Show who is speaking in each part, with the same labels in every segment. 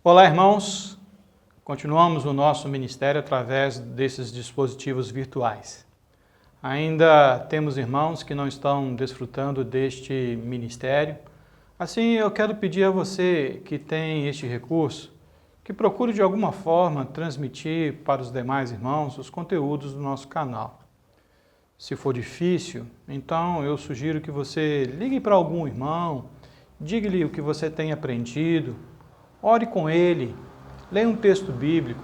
Speaker 1: Olá, irmãos. Continuamos o nosso ministério através desses dispositivos virtuais. Ainda temos irmãos que não estão desfrutando deste ministério. Assim, eu quero pedir a você que tem este recurso, que procure de alguma forma transmitir para os demais irmãos os conteúdos do nosso canal. Se for difícil, então eu sugiro que você ligue para algum irmão, diga-lhe o que você tem aprendido, ore com ele, leia um texto bíblico.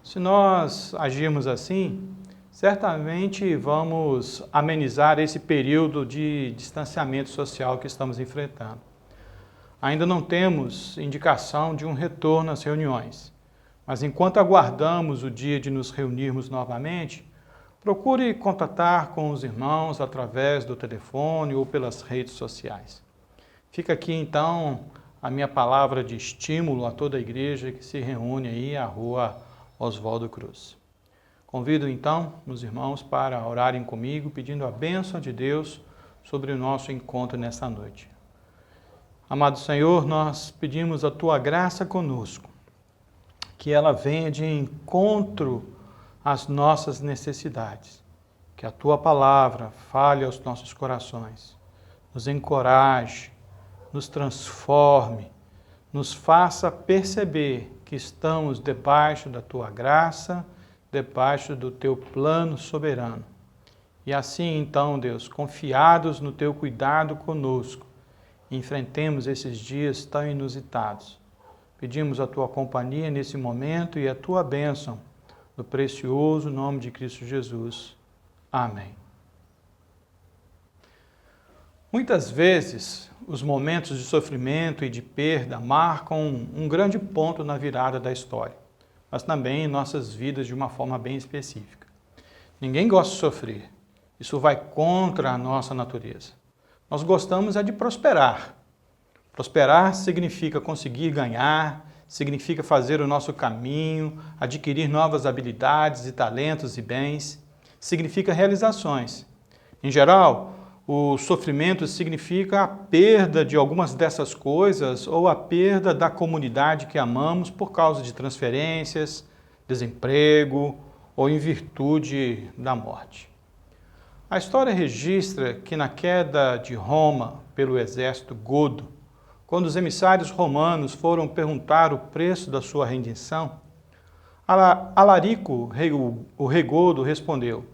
Speaker 1: Se nós agirmos assim, certamente vamos amenizar esse período de distanciamento social que estamos enfrentando. Ainda não temos indicação de um retorno às reuniões, mas enquanto aguardamos o dia de nos reunirmos novamente, procure contatar com os irmãos através do telefone ou pelas redes sociais. Fica aqui então a minha palavra de estímulo a toda a igreja que se reúne aí à rua Oswaldo Cruz. Convido então os irmãos para orarem comigo, pedindo a bênção de Deus sobre o nosso encontro nessa noite. Amado Senhor, nós pedimos a Tua graça conosco, que ela venha de encontro às nossas necessidades, que a Tua palavra fale aos nossos corações, nos encoraje, nos transforme, nos faça perceber que estamos debaixo da Tua graça, debaixo do Teu plano soberano. E assim, então, Deus, confiados no Teu cuidado conosco, enfrentemos esses dias tão inusitados. Pedimos a Tua companhia nesse momento e a Tua bênção, no precioso nome de Cristo Jesus. Amém. Muitas vezes, os momentos de sofrimento e de perda marcam um grande ponto na virada da história, mas também em nossas vidas de uma forma bem específica. Ninguém gosta de sofrer, isso vai contra a nossa natureza. Nós gostamos é de prosperar. Prosperar significa conseguir ganhar, significa fazer o nosso caminho, adquirir novas habilidades e talentos e bens, significa realizações. Em geral, o sofrimento significa a perda de algumas dessas coisas ou a perda da comunidade que amamos por causa de transferências, desemprego ou em virtude da morte. A história registra que na queda de Roma pelo exército godo, quando os emissários romanos foram perguntar o preço da sua rendição, Alarico, o rei godo, respondeu: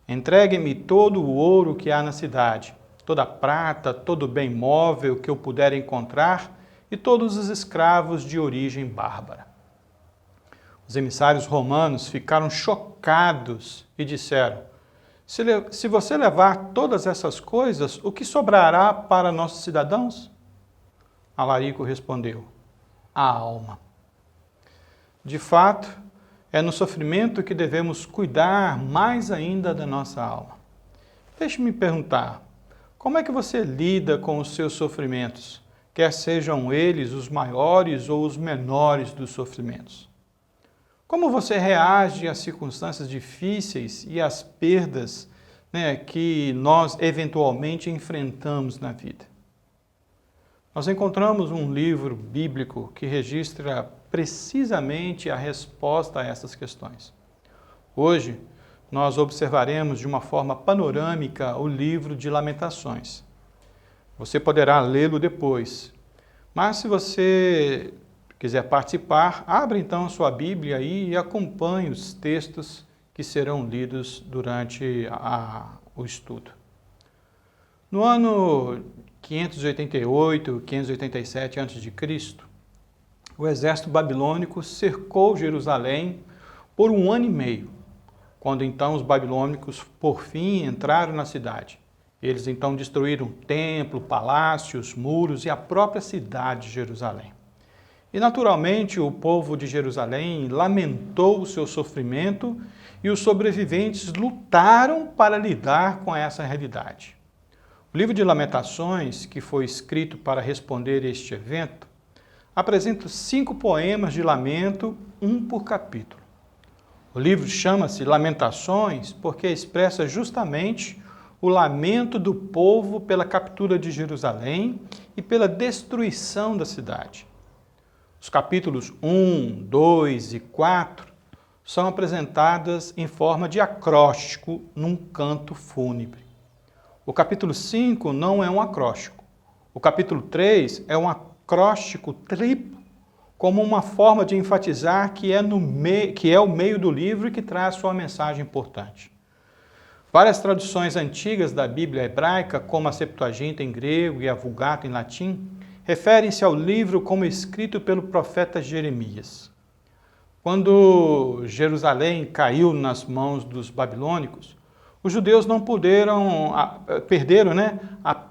Speaker 1: entregue-me todo o ouro que há na cidade, toda a prata, todo o bem móvel que eu puder encontrar e todos os escravos de origem bárbara. Os emissários romanos ficaram chocados e disseram: se você levar todas essas coisas, o que sobrará para nossos cidadãos? Alarico respondeu: a alma. De fato, é no sofrimento que devemos cuidar mais ainda da nossa alma. Deixe-me perguntar, como é que você lida com os seus sofrimentos, quer sejam eles os maiores ou os menores dos sofrimentos? Como você reage às circunstâncias difíceis e às perdas, que nós eventualmente enfrentamos na vida? Nós encontramos um livro bíblico que registra precisamente a resposta a essas questões. Hoje, nós observaremos de uma forma panorâmica o livro de Lamentações. Você poderá lê-lo depois, mas se você quiser participar, abra então a sua Bíblia aí e acompanhe os textos que serão lidos durante o estudo. No ano 588, 587 a.C., o exército babilônico cercou Jerusalém por 1 ano e meio, quando então os babilônicos, por fim, entraram na cidade. Eles então destruíram o templo, palácios, muros e a própria cidade de Jerusalém. E naturalmente o povo de Jerusalém lamentou o seu sofrimento e os sobreviventes lutaram para lidar com essa realidade. O livro de Lamentações, que foi escrito para responder a este evento, apresenta 5 poemas de lamento, um por capítulo. O livro chama-se Lamentações porque expressa justamente o lamento do povo pela captura de Jerusalém e pela destruição da cidade. Os capítulos 1, 2 e 4 são apresentadas em forma de acróstico num canto fúnebre. O capítulo 5 não é um acróstico. O capítulo 3 é um acróstico triplo, como uma forma de enfatizar que é o meio do livro e que traz sua mensagem importante. Várias traduções antigas da Bíblia hebraica, como a Septuaginta em grego e a Vulgata em latim, referem-se ao livro como escrito pelo profeta Jeremias. Quando Jerusalém caiu nas mãos dos babilônicos, os judeus perderam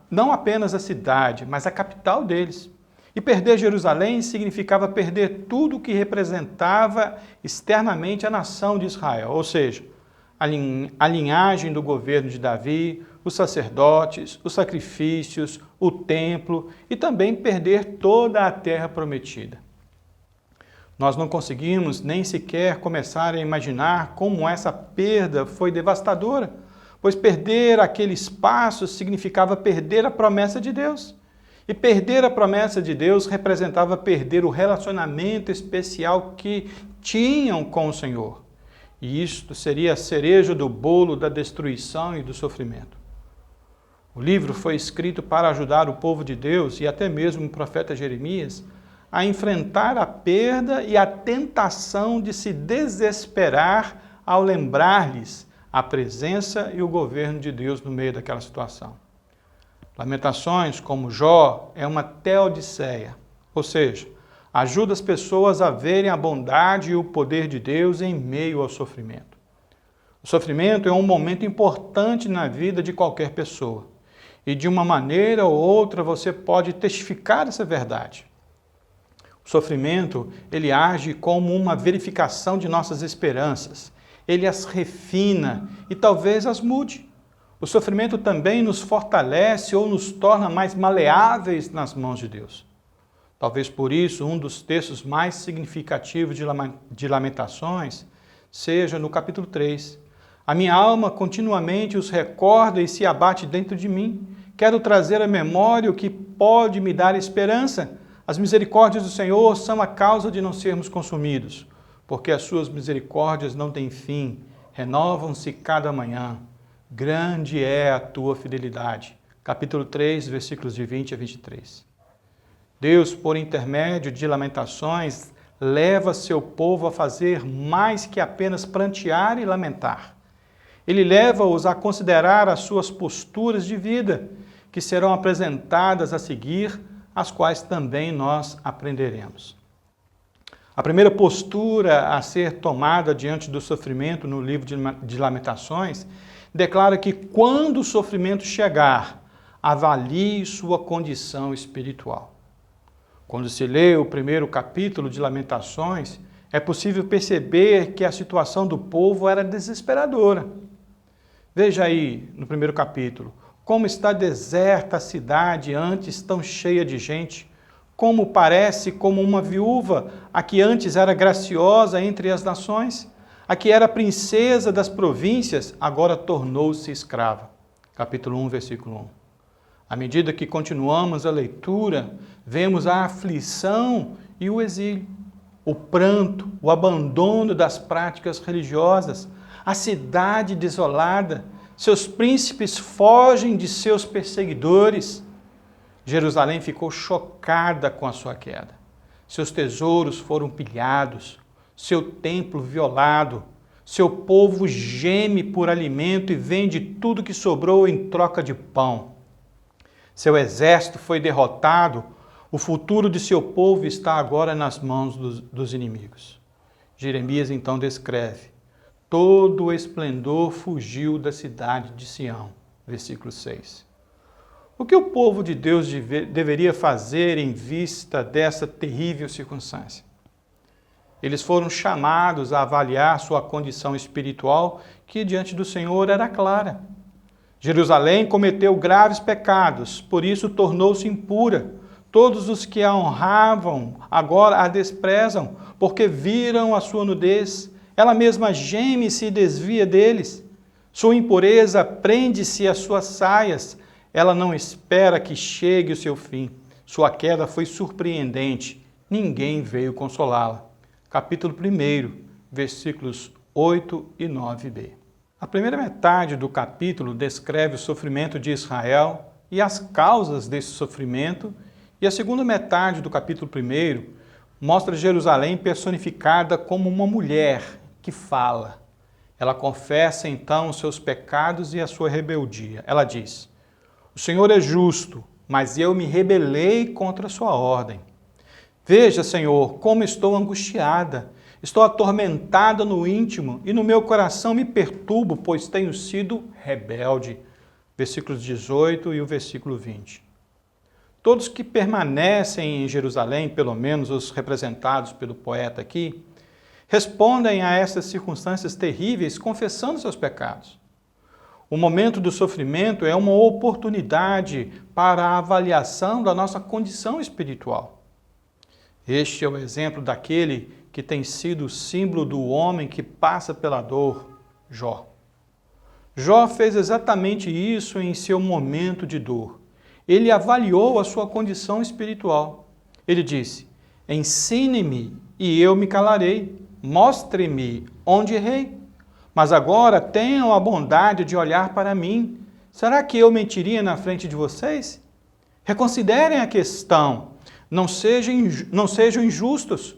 Speaker 1: não apenas a cidade, mas a capital deles. E perder Jerusalém significava perder tudo o que representava externamente a nação de Israel, ou seja, a linhagem do governo de Davi, os sacerdotes, os sacrifícios, o templo e também perder toda a terra prometida. Nós não conseguimos nem sequer começar a imaginar como essa perda foi devastadora, pois perder aquele espaço significava perder a promessa de Deus. E perder a promessa de Deus representava perder o relacionamento especial que tinham com o Senhor. E isto seria a cereja do bolo da destruição e do sofrimento. O livro foi escrito para ajudar o povo de Deus e até mesmo o profeta Jeremias a enfrentar a perda e a tentação de se desesperar ao lembrar-lhes a presença e o governo de Deus no meio daquela situação. Lamentações, como Jó, é uma teodiceia, ou seja, ajuda as pessoas a verem a bondade e o poder de Deus em meio ao sofrimento. O sofrimento é um momento importante na vida de qualquer pessoa, e de uma maneira ou outra você pode testificar essa verdade. O sofrimento, ele age como uma verificação de nossas esperanças, ele as refina e talvez as mude. O sofrimento também nos fortalece ou nos torna mais maleáveis nas mãos de Deus. Talvez por isso um dos textos mais significativos de Lamentações seja no capítulo 3. A minha alma continuamente os recorda e se abate dentro de mim. Quero trazer à memória o que pode me dar esperança. As misericórdias do Senhor são a causa de não sermos consumidos, porque as suas misericórdias não têm fim, renovam-se cada manhã. Grande é a tua fidelidade. Capítulo 3, versículos de 20 a 23. Deus, por intermédio de Lamentações, leva seu povo a fazer mais que apenas prantear e lamentar. Ele leva-os a considerar as suas posturas de vida, que serão apresentadas a seguir, as quais também nós aprenderemos. A primeira postura a ser tomada diante do sofrimento no livro de Lamentações declara que quando o sofrimento chegar, avalie sua condição espiritual. Quando se lê o primeiro capítulo de Lamentações, é possível perceber que a situação do povo era desesperadora. Veja aí, no primeiro capítulo, como está deserta a cidade antes tão cheia de gente, como parece como uma viúva, a que antes era graciosa entre as nações, a que era princesa das províncias, agora tornou-se escrava. Capítulo 1, versículo 1. À medida que continuamos a leitura, vemos a aflição e o exílio, o pranto, o abandono das práticas religiosas, a cidade desolada, seus príncipes fogem de seus perseguidores. Jerusalém ficou chocada com a sua queda. Seus tesouros foram pilhados, seu templo violado, seu povo geme por alimento e vende tudo que sobrou em troca de pão. Seu exército foi derrotado, o futuro de seu povo está agora nas mãos dos inimigos. Jeremias então descreve: todo o esplendor fugiu da cidade de Sião. Versículo 6. O que o povo de Deus deveria fazer em vista dessa terrível circunstância? Eles foram chamados a avaliar sua condição espiritual, que diante do Senhor era clara. Jerusalém cometeu graves pecados, por isso tornou-se impura. Todos os que a honravam agora a desprezam, porque viram a sua nudez. Ela mesma geme e se desvia deles. Sua impureza prende-se às suas saias. Ela não espera que chegue o seu fim. Sua queda foi surpreendente. ninguém veio consolá-la. Capítulo 1, versículos 8 e 9b. A primeira metade do capítulo descreve o sofrimento de Israel e as causas desse sofrimento, e a segunda metade do capítulo 1 mostra Jerusalém personificada como uma mulher que fala. Ela confessa então os seus pecados e a sua rebeldia. Ela diz: o Senhor é justo, mas eu me rebelei contra a sua ordem. Veja, Senhor, como estou angustiada. Estou atormentada no íntimo e no meu coração me perturbo, pois tenho sido rebelde. Versículos 18 e o versículo 20. Todos que permanecem em Jerusalém, pelo menos os representados pelo poeta aqui, respondem a essas circunstâncias terríveis confessando seus pecados. O momento do sofrimento é uma oportunidade para a avaliação da nossa condição espiritual. Este é o exemplo daquele que tem sido o símbolo do homem que passa pela dor, Jó. Jó fez exatamente isso em seu momento de dor. Ele avaliou a sua condição espiritual. Ele disse: ensine-me e eu me calarei, mostre-me onde errei. Mas agora tenham a bondade de olhar para mim. Será que eu mentiria na frente de vocês? Reconsiderem a questão, não sejam injustos.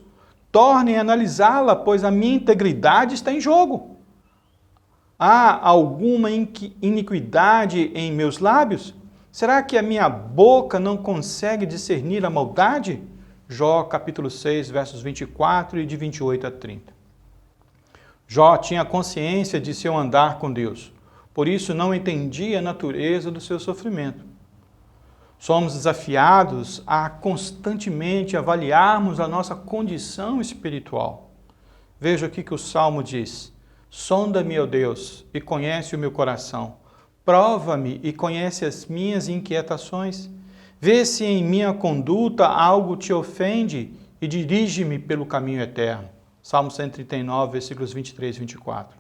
Speaker 1: Tornem a analisá-la, pois a minha integridade está em jogo. Há alguma iniquidade em meus lábios? Será que a minha boca não consegue discernir a maldade? Jó capítulo 6, versos 24 e de 28 a 30. Jó tinha consciência de seu andar com Deus, por isso não entendia a natureza do seu sofrimento. Somos desafiados a constantemente avaliarmos a nossa condição espiritual. Veja o que o Salmo diz: sonda-me, ó Deus, e conhece o meu coração. Prova-me e conhece as minhas inquietações. Vê se em minha conduta algo te ofende e dirige-me pelo caminho eterno. Salmo 139, versículos 23 e 24.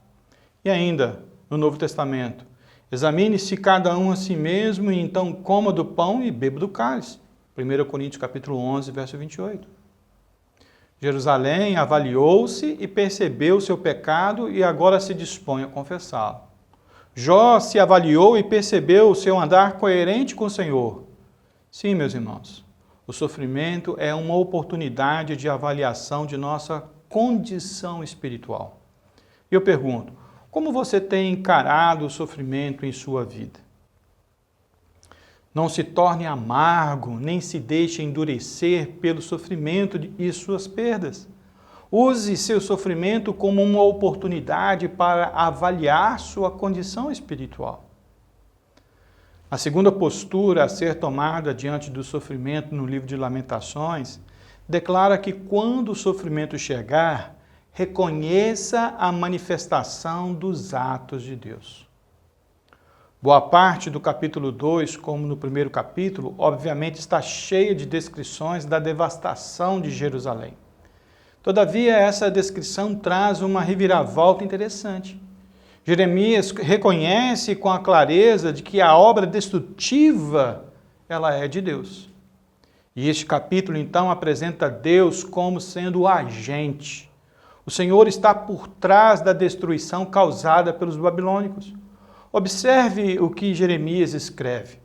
Speaker 1: E ainda, no Novo Testamento, examine-se cada um a si mesmo e então coma do pão e beba do cálice. 1 Coríntios capítulo 11, verso 28. Jerusalém avaliou-se e percebeu o seu pecado e agora se dispõe a confessá-lo. Jó se avaliou e percebeu o seu andar coerente com o Senhor. Sim, meus irmãos, o sofrimento é uma oportunidade de avaliação de nossa condição espiritual. E eu pergunto, como você tem encarado o sofrimento em sua vida? Não se torne amargo, nem se deixe endurecer pelo sofrimento e suas perdas. Use seu sofrimento como uma oportunidade para avaliar sua condição espiritual. A segunda postura a ser tomada diante do sofrimento no livro de Lamentações declara que quando o sofrimento chegar, reconheça a manifestação dos atos de Deus. Boa parte do capítulo 2, como no primeiro capítulo, obviamente está cheia de descrições da devastação de Jerusalém. Todavia, essa descrição traz uma reviravolta interessante. Jeremias reconhece com a clareza de que a obra destrutiva, ela é de Deus. E este capítulo, então, apresenta Deus como sendo o agente. O Senhor está por trás da destruição causada pelos babilônicos. Observe o que Jeremias escreve.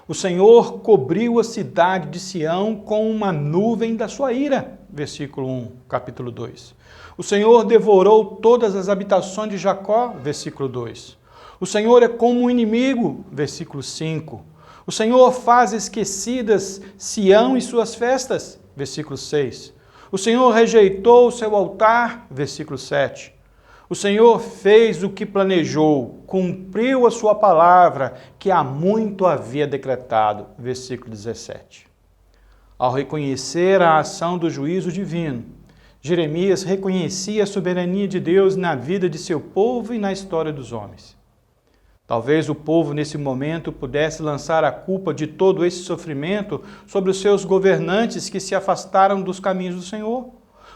Speaker 1: O Senhor cobriu a cidade de Sião com uma nuvem da sua ira. Versículo 1, capítulo 2. O Senhor devorou todas as habitações de Jacó. Versículo 2. O Senhor é como um inimigo. Versículo 5. O Senhor faz esquecidas Sião e suas festas. Versículo 6. O Senhor rejeitou o seu altar. Versículo 7. O Senhor fez o que planejou, cumpriu a sua palavra, que há muito havia decretado. Versículo 17. Ao reconhecer a ação do juízo divino, Jeremias reconhecia a soberania de Deus na vida de seu povo e na história dos homens. Talvez o povo, nesse momento, pudesse lançar a culpa de todo esse sofrimento sobre os seus governantes que se afastaram dos caminhos do Senhor,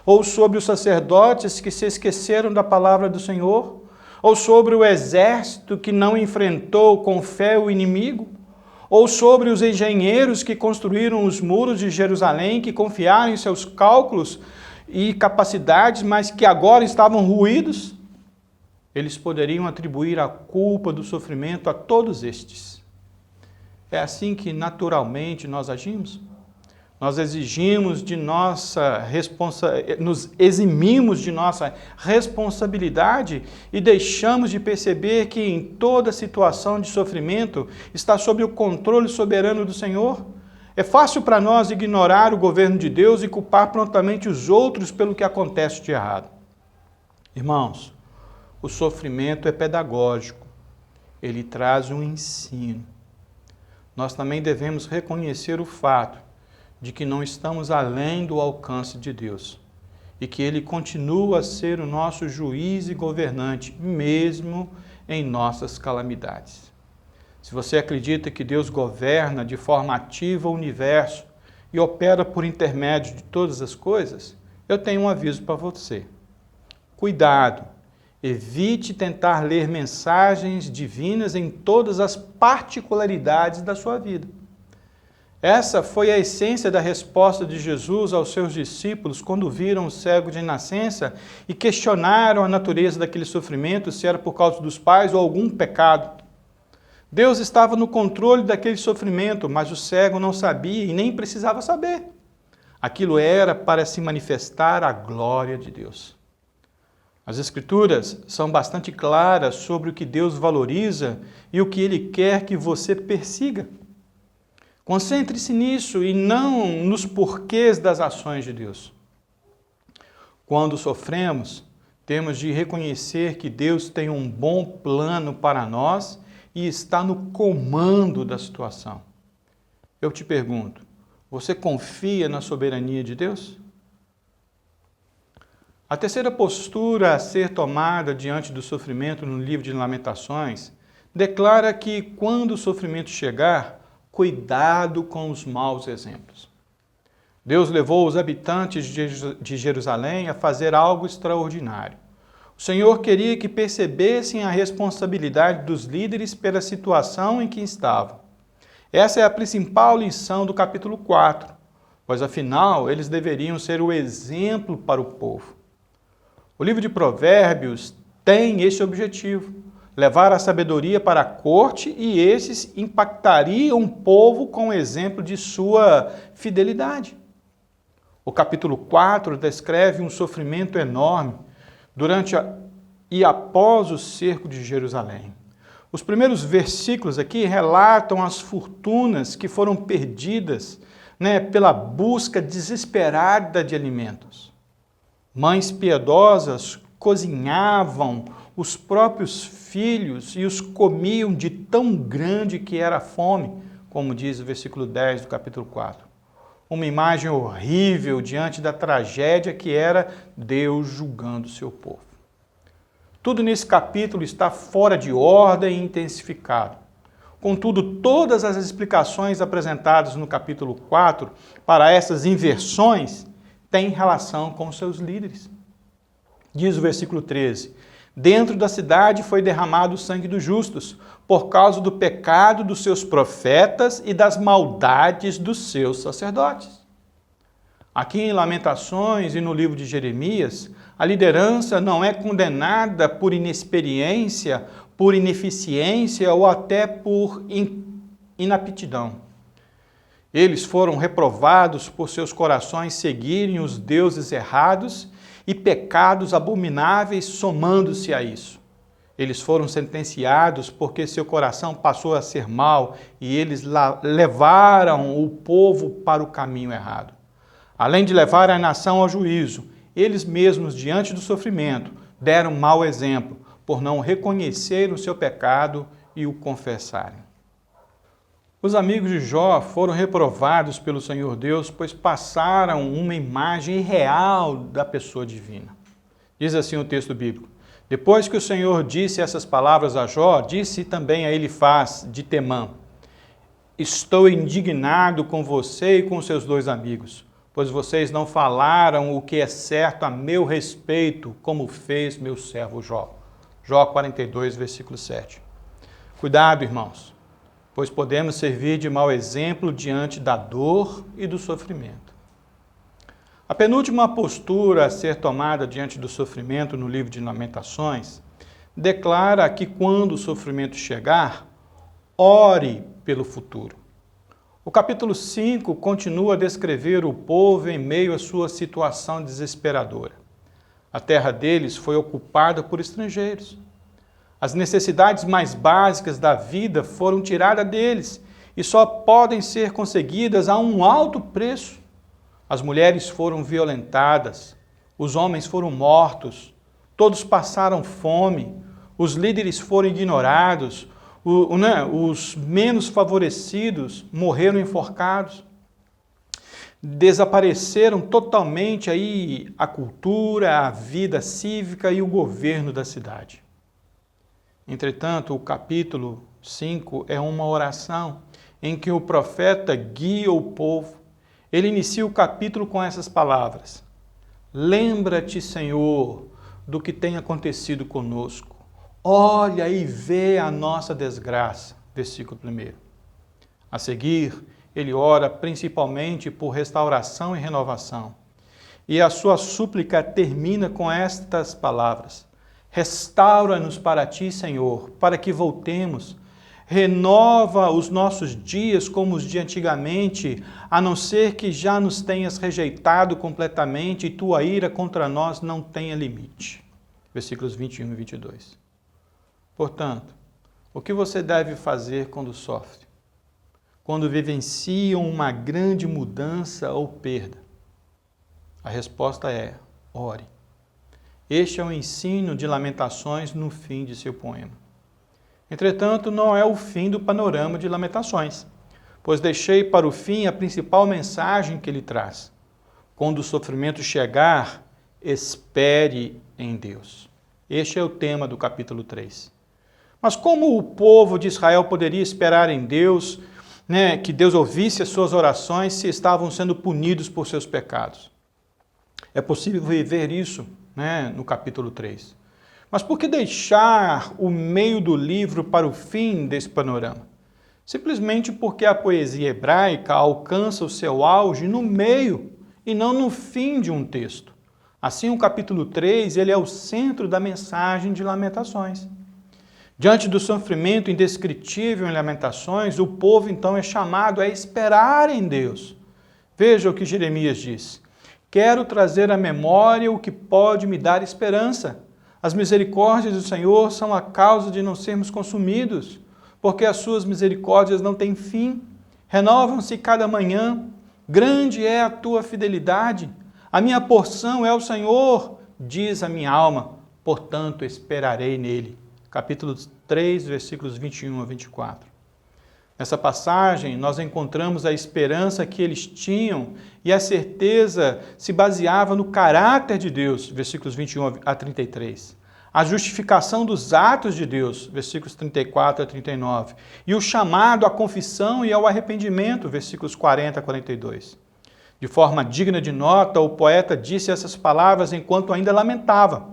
Speaker 1: ou sobre os sacerdotes que se esqueceram da palavra do Senhor, ou sobre o exército que não enfrentou com fé o inimigo, ou sobre os engenheiros que construíram os muros de Jerusalém, que confiaram em seus cálculos e capacidades, mas que agora estavam ruídos? Eles poderiam atribuir a culpa do sofrimento a todos estes. É assim que naturalmente nós agimos? Nós nos eximimos de nossa responsabilidade e deixamos de perceber que em toda situação de sofrimento está sob o controle soberano do Senhor? É fácil para nós ignorar o governo de Deus e culpar prontamente os outros pelo que acontece de errado. Irmãos, o sofrimento é pedagógico, ele traz um ensino. Nós também devemos reconhecer o fato de que não estamos além do alcance de Deus e que Ele continua a ser o nosso juiz e governante, mesmo em nossas calamidades. Se você acredita que Deus governa de forma ativa o universo e opera por intermédio de todas as coisas, eu tenho um aviso para você. Cuidado! Evite tentar ler mensagens divinas em todas as particularidades da sua vida. Essa foi a essência da resposta de Jesus aos seus discípulos quando viram o cego de nascença e questionaram a natureza daquele sofrimento, se era por causa dos pais ou algum pecado. Deus estava no controle daquele sofrimento, mas o cego não sabia e nem precisava saber. Aquilo era para se manifestar a glória de Deus. As Escrituras são bastante claras sobre o que Deus valoriza e o que Ele quer que você persiga. Concentre-se nisso e não nos porquês das ações de Deus. Quando sofremos, temos de reconhecer que Deus tem um bom plano para nós e está no comando da situação. Eu te pergunto, você confia na soberania de Deus? A terceira postura a ser tomada diante do sofrimento no livro de Lamentações declara que quando o sofrimento chegar, cuidado com os maus exemplos. Deus levou os habitantes de Jerusalém a fazer algo extraordinário. O Senhor queria que percebessem a responsabilidade dos líderes pela situação em que estavam. Essa é a principal lição do capítulo 4, pois afinal eles deveriam ser o exemplo para o povo. O livro de Provérbios tem esse objetivo: levar a sabedoria para a corte, e esses impactariam o povo com o exemplo de sua fidelidade. O capítulo 4 descreve um sofrimento enorme durante e após o cerco de Jerusalém. Os primeiros versículos aqui relatam as fortunas que foram perdidas, pela busca desesperada de alimentos. Mães piedosas cozinhavam os próprios filhos e os comiam de tão grande que era a fome, como diz o versículo 10 do capítulo 4. Uma imagem horrível diante da tragédia que era Deus julgando o seu povo. Tudo nesse capítulo está fora de ordem e intensificado. Contudo, todas as explicações apresentadas no capítulo 4 para essas inversões têm relação com seus líderes. Diz o versículo 13: dentro da cidade foi derramado o sangue dos justos, por causa do pecado dos seus profetas e das maldades dos seus sacerdotes. Aqui em Lamentações e no livro de Jeremias, a liderança não é condenada por inexperiência, por ineficiência ou até por inaptidão. Eles foram reprovados por seus corações seguirem os deuses errados e pecados abomináveis somando-se a isso. Eles foram sentenciados porque seu coração passou a ser mau e eles levaram o povo para o caminho errado. Além de levar a nação ao juízo, eles mesmos, diante do sofrimento, deram mau exemplo por não reconhecer o seu pecado e o confessarem. Os amigos de Jó foram reprovados pelo Senhor Deus, pois passaram uma imagem real da pessoa divina. Diz assim o texto bíblico: depois que o Senhor disse essas palavras a Jó, disse também a Elifaz de Temã: estou indignado com você e com seus dois amigos, pois vocês não falaram o que é certo a meu respeito, como fez meu servo Jó. Jó 42, versículo 7. Cuidado, irmãos. pois podemos servir de mau exemplo diante da dor e do sofrimento. A penúltima postura a ser tomada diante do sofrimento no livro de Lamentações declara que quando o sofrimento chegar, ore pelo futuro. O capítulo 5 continua a descrever o povo em meio à sua situação desesperadora. A terra deles foi ocupada por estrangeiros. As necessidades mais básicas da vida foram tiradas deles e só podem ser conseguidas a um alto preço. As mulheres foram violentadas, os homens foram mortos, todos passaram fome, os líderes foram ignorados, os menos favorecidos morreram enforcados. Desapareceram totalmente aí a cultura, a vida cívica e o governo da cidade. Entretanto, o capítulo 5 é uma oração em que o profeta guia o povo. Ele inicia o capítulo com essas palavras: lembra-te, Senhor, do que tem acontecido conosco. Olha e vê a nossa desgraça. Versículo 1. A seguir, ele ora principalmente por restauração e renovação. E a sua súplica termina com estas palavras: restaura-nos para ti, Senhor, para que voltemos. Renova os nossos dias como os de antigamente, a não ser que já nos tenhas rejeitado completamente e tua ira contra nós não tenha limite. Versículos 21 e 22. Portanto, o que você deve fazer quando sofre? Quando vivenciam uma grande mudança ou perda? A resposta é: ore. Este é o ensino de Lamentações no fim de seu poema. Entretanto, não é o fim do panorama de Lamentações, pois deixei para o fim a principal mensagem que ele traz. Quando o sofrimento chegar, espere em Deus. Este é o tema do capítulo 3. Mas como o povo de Israel poderia esperar em Deus, que Deus ouvisse as suas orações se estavam sendo punidos por seus pecados? É possível viver isso no capítulo 3. Mas por que deixar o meio do livro para o fim desse panorama? Simplesmente porque a poesia hebraica alcança o seu auge no meio e não no fim de um texto. Assim, o capítulo 3 ele é o centro da mensagem de Lamentações. Diante do sofrimento indescritível em Lamentações, o povo então é chamado a esperar em Deus. Veja o que Jeremias diz: quero trazer à memória o que pode me dar esperança. As misericórdias do Senhor são a causa de não sermos consumidos, porque as suas misericórdias não têm fim, renovam-se cada manhã. Grande é a tua fidelidade. A minha porção é o Senhor, diz a minha alma, portanto esperarei nele. Capítulo 3, versículos 21 a 24. Nessa passagem, nós encontramos a esperança que eles tinham e a certeza se baseava no caráter de Deus, versículos 21 a 33. A justificação dos atos de Deus, versículos 34 a 39. E o chamado à confissão e ao arrependimento, versículos 40 a 42. De forma digna de nota, o poeta disse essas palavras enquanto ainda lamentava.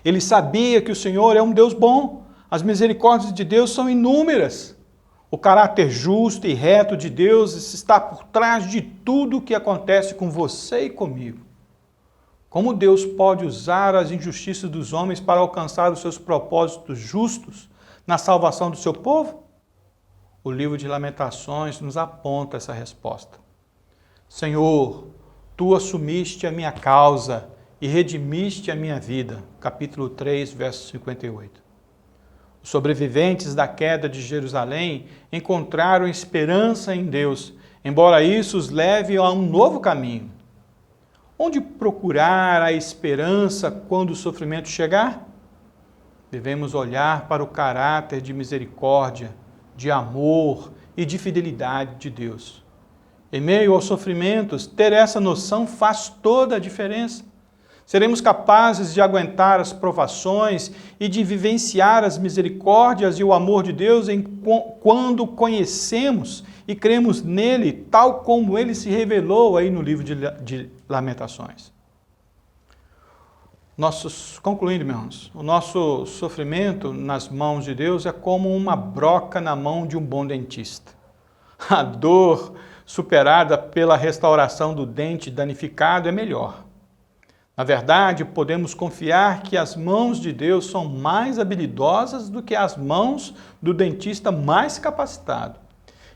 Speaker 1: Ele sabia que o Senhor é um Deus bom, as misericórdias de Deus são inúmeras. O caráter justo e reto de Deus está por trás de tudo o que acontece com você e comigo. Como Deus pode usar as injustiças dos homens para alcançar os seus propósitos justos na salvação do seu povo? O livro de Lamentações nos aponta essa resposta. Senhor, tu assumiste a minha causa e redimiste a minha vida. Capítulo 3, verso 58. Os sobreviventes da queda de Jerusalém encontraram esperança em Deus, embora isso os leve a um novo caminho. Onde procurar a esperança quando o sofrimento chegar? Devemos olhar para o caráter de misericórdia, de amor e de fidelidade de Deus. Em meio aos sofrimentos, ter essa noção faz toda a diferença. Seremos capazes de aguentar as provações e de vivenciar as misericórdias e o amor de Deus quando conhecemos e cremos nele, tal como ele se revelou aí no livro de Lamentações. Concluindo, meus irmãos, o nosso sofrimento nas mãos de Deus é como uma broca na mão de um bom dentista. A dor superada pela restauração do dente danificado é melhor. Na verdade, podemos confiar que as mãos de Deus são mais habilidosas do que as mãos do dentista mais capacitado.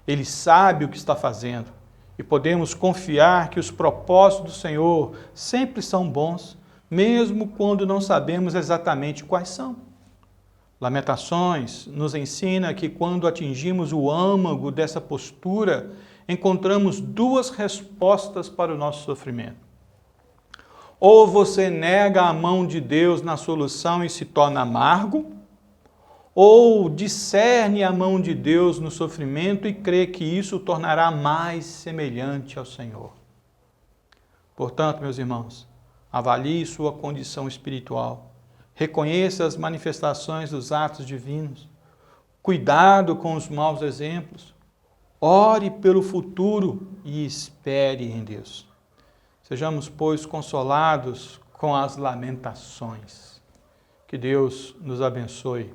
Speaker 1: Ele sabe o que está fazendo e podemos confiar que os propósitos do Senhor sempre são bons, mesmo quando não sabemos exatamente quais são. Lamentações nos ensina que quando atingimos o âmago dessa postura, encontramos duas respostas para o nosso sofrimento. Ou você nega a mão de Deus na solução e se torna amargo, ou discerne a mão de Deus no sofrimento e crê que isso o tornará mais semelhante ao Senhor. Portanto, meus irmãos, avalie sua condição espiritual, reconheça as manifestações dos atos divinos, cuidado com os maus exemplos, ore pelo futuro e espere em Deus. Sejamos, pois, consolados com as lamentações. Que Deus nos abençoe.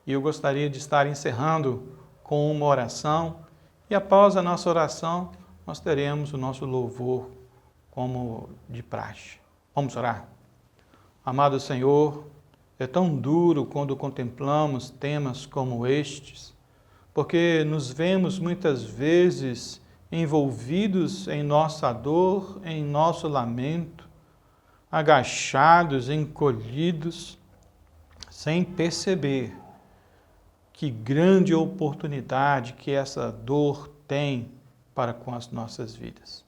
Speaker 1: E eu gostaria de estar encerrando com uma oração, e após a nossa oração, nós teremos o nosso louvor como de praxe. Vamos orar? Amado Senhor, é tão duro quando contemplamos temas como estes, porque nos vemos muitas vezes envolvidos em nossa dor, em nosso lamento, agachados, encolhidos, sem perceber que grande oportunidade que essa dor tem para com as nossas vidas.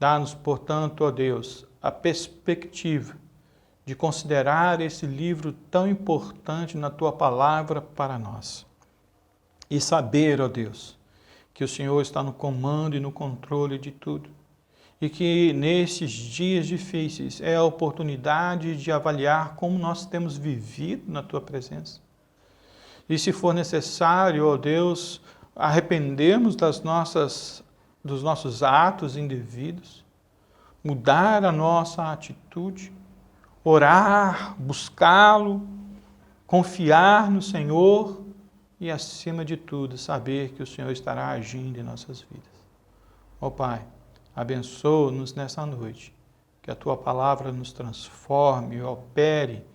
Speaker 1: Dá-nos, portanto, ó Deus, a perspectiva de considerar esse livro tão importante na Tua Palavra para nós. E saber, ó Deus, que o Senhor está no comando e no controle de tudo. E que nesses dias difíceis é a oportunidade de avaliar como nós temos vivido na Tua presença. E se for necessário, ó Deus, arrependermos dos nossos atos indevidos, mudar a nossa atitude, orar, buscá-lo, confiar no Senhor e, acima de tudo, saber que o Senhor estará agindo em nossas vidas. Ó Pai, abençoa-nos nessa noite, que a Tua Palavra nos transforme, opere,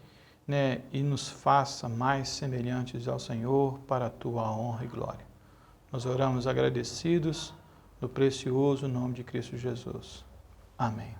Speaker 1: e nos faça mais semelhantes ao Senhor para a Tua honra e glória. Nós oramos agradecidos no precioso nome de Cristo Jesus. Amém.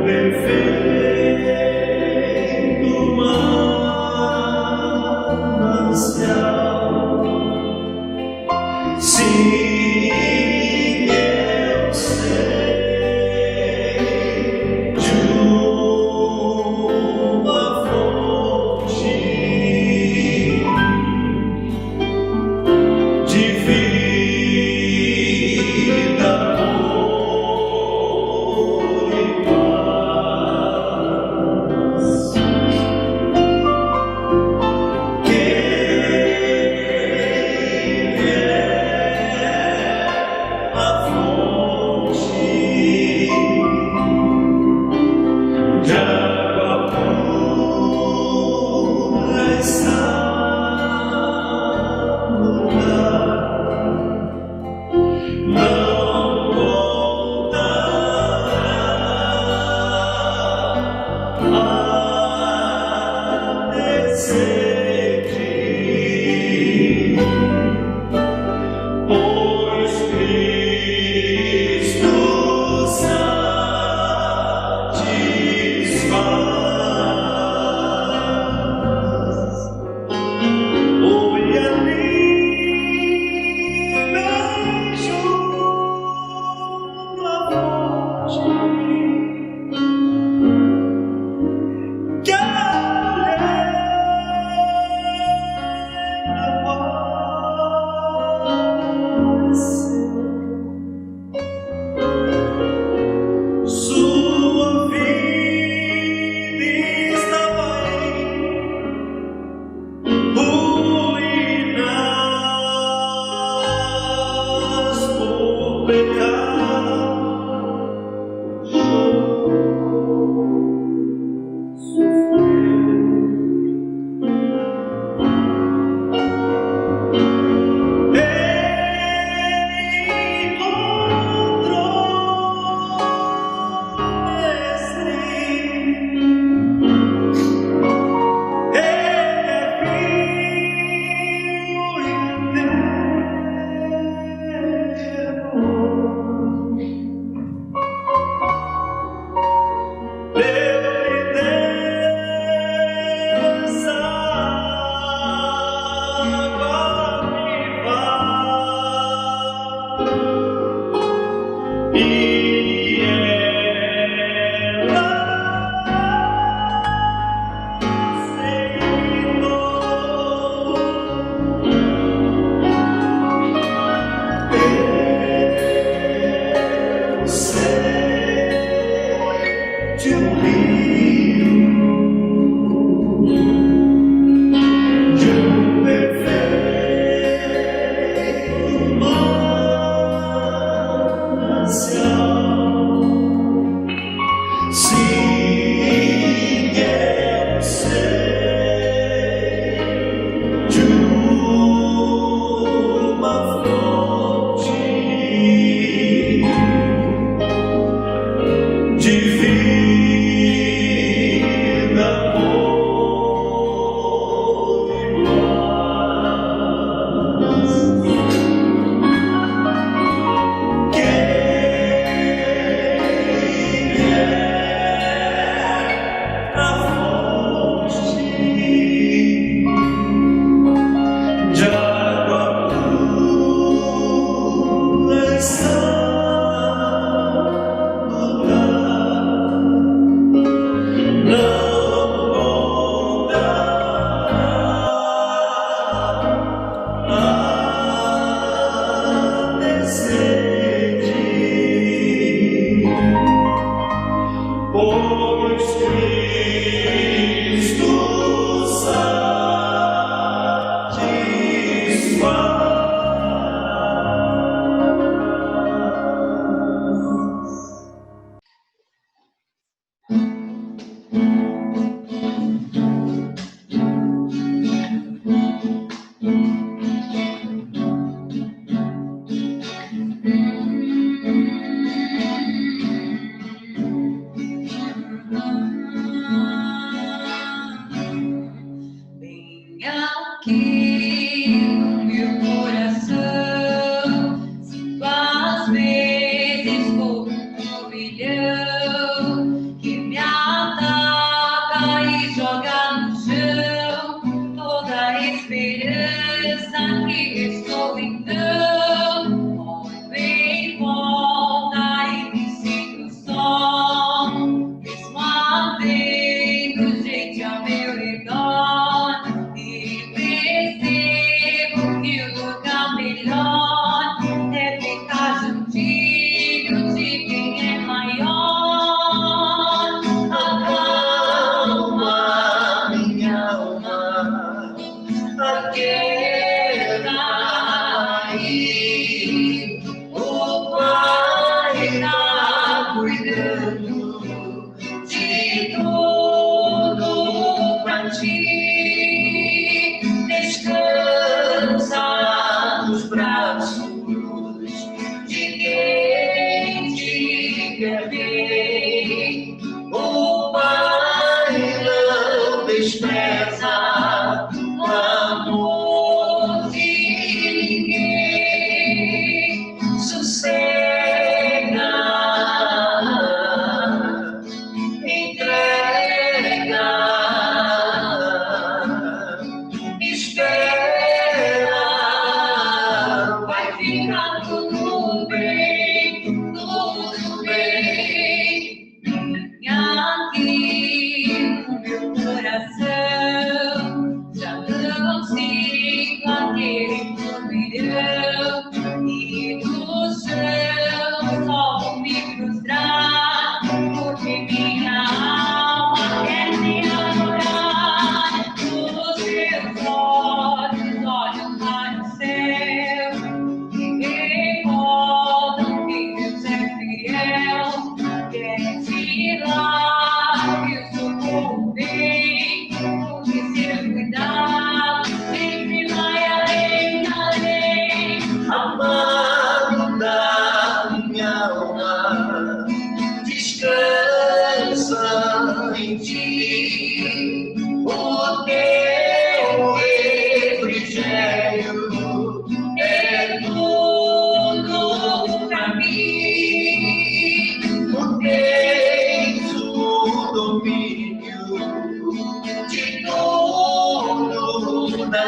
Speaker 2: Perfeito,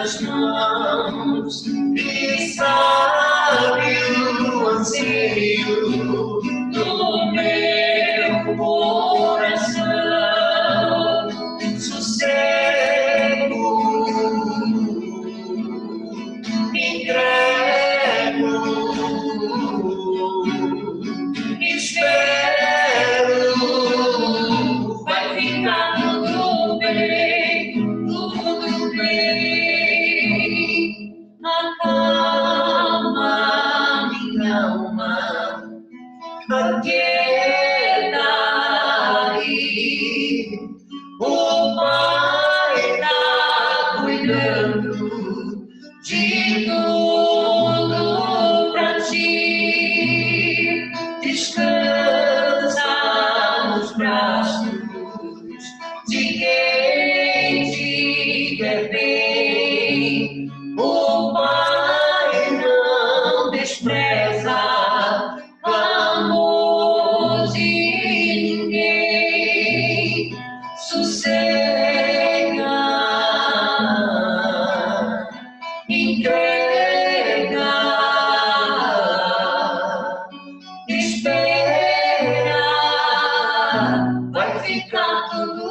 Speaker 2: Nas mãos e sabe o anseio do porque daí o Pai está cuidando de tudo pra ti. Descansa nos braços de quem te quer bem. O Pai não despreza clamor de ninguém. Sossega, entrega, espera, vai ficar tudo